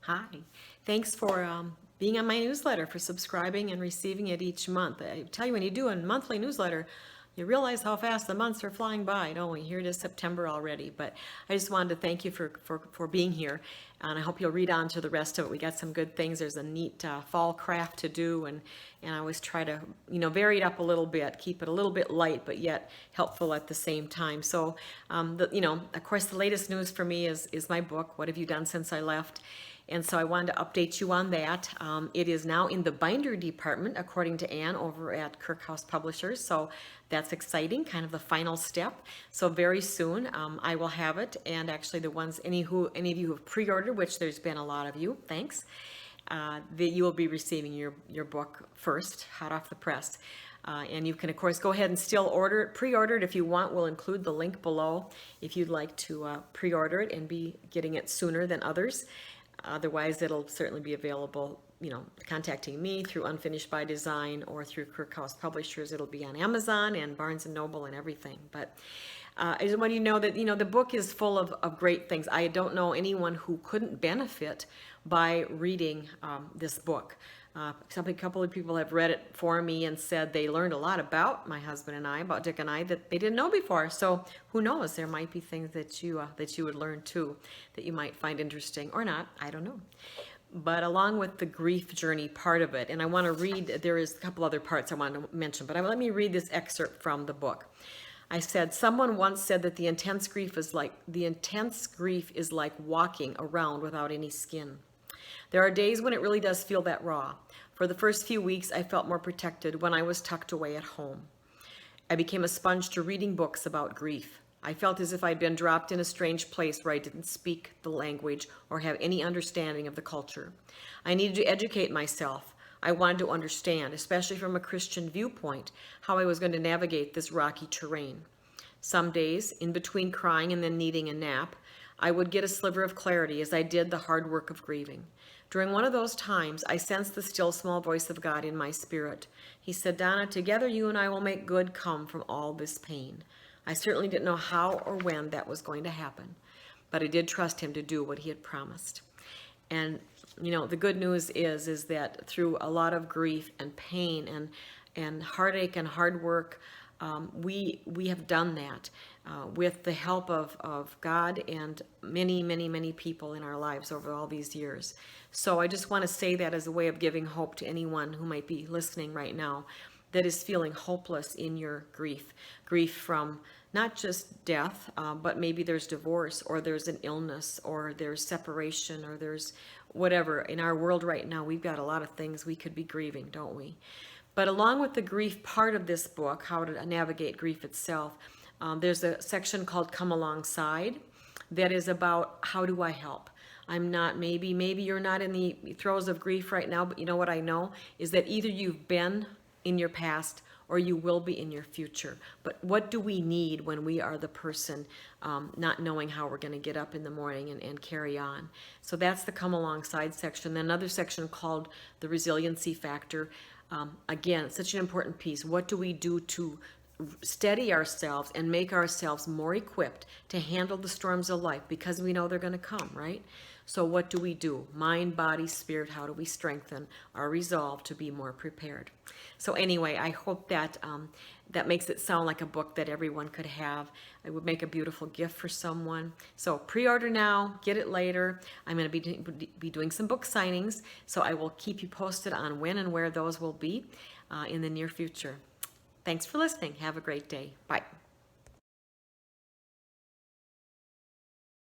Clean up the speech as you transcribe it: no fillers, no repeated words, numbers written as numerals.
Hi. Thanks for being on my newsletter, for subscribing and receiving it each month. I tell you, when you do a monthly newsletter, you realize how fast the months are flying by, don't we? Here it is September already. But I just wanted to thank you for being here. And I hope you'll read on to the rest of it. We got some good things. There's a neat fall craft to do. And I always try to, vary it up a little bit, keep it a little bit light, but yet helpful at the same time. So, of course, the latest news for me is my book, What Have You Done Since I Left? And so I wanted to update you on that. It is now in the binder department, according to Anne over at Kirkhouse Publishers. So that's exciting, kind of the final step. So very soon I will have it. And actually the ones, any of you who have pre-ordered, which there's been a lot of you, thanks, that you will be receiving your book first, hot off the press. And you can, of course, go ahead and still order it, pre-order it if you want. We'll include the link below if you'd like to pre-order it and be getting it sooner than others. Otherwise, it'll certainly be available, contacting me through Unfinished by Design or through Kirkhouse Publishers. It'll be on Amazon and Barnes & Noble and everything. But I just want you to know that, the book is full of great things. I don't know anyone who couldn't benefit by reading this book. A couple of people have read it for me and said they learned a lot about my husband and I, about Dick and I, that they didn't know before. So who knows? There might be things that you would learn too, that you might find interesting or not. I don't know. But along with the grief journey part of it, and I want to read. There is a couple other parts I want to mention, but let me read this excerpt from the book. I said, someone once said that the intense grief is like walking around without any skin. There are days when it really does feel that raw. For the first few weeks, I felt more protected when I was tucked away at home. I became a sponge to reading books about grief. I felt as if I'd been dropped in a strange place where I didn't speak the language or have any understanding of the culture. I needed to educate myself. I wanted to understand, especially from a Christian viewpoint, how I was going to navigate this rocky terrain. Some days, in between crying and then needing a nap, I would get a sliver of clarity as I did the hard work of grieving. During one of those times, I sensed the still small voice of God in my spirit. He said, Donna, together you and I will make good come from all this pain. I certainly didn't know how or when that was going to happen, but I did trust him to do what he had promised. And, the good news is that through a lot of grief and pain and heartache and hard work, we have done that with the help of God and many, many, many people in our lives over all these years. So I just want to say that as a way of giving hope to anyone who might be listening right now that is feeling hopeless in your grief. Grief from not just death, but maybe there's divorce, or there's an illness, or there's separation, or there's whatever. In our world right now, we've got a lot of things we could be grieving, don't we? But along with the grief part of this book, how to navigate grief itself, there's a section called Come Alongside that is about how do I help? I'm not, maybe you're not in the throes of grief right now, but you know what I know is that either you've been in your past or you will be in your future. But what do we need when we are the person not knowing how we're going to get up in the morning and carry on? So that's the Come Alongside section. Then another section called the Resiliency Factor. Again, it's such an important piece. What do we do to steady ourselves and make ourselves more equipped to handle the storms of life, because we know they're going to come, right? So what do we do? Mind, body, spirit, how do we strengthen our resolve to be more prepared? So anyway, I hope that that makes it sound like a book that everyone could have. It would make a beautiful gift for someone. So pre-order now, get it later. I'm going to be doing some book signings, so I will keep you posted on when and where those will be in the near future. Thanks for listening. Have a great day. Bye.